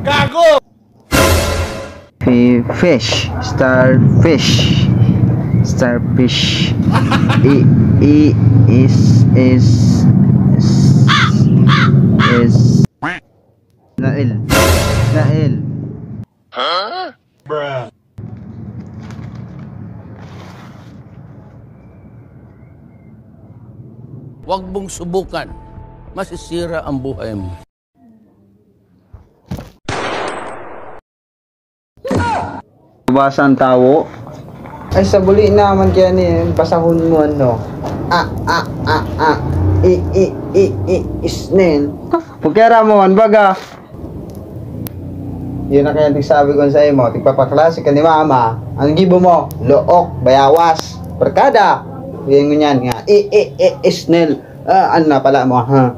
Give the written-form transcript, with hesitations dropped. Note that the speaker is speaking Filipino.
Gago! Fish. Starfish. Is Nail. Bruh. Huwag mong subukan. Masisira ang buhay mo. Basa ang tawo. Ay, sabuli naman kaya ni basahon mo ano. Isnen. Pagkara mo man baga. Yun na kaya nagsabi ko sa imo, tigpapaklase ka ni mama. Ang gibo mo, look, bayawas, barkada. Yan ngunyan nga, isnel. Ano na pala mo, ha?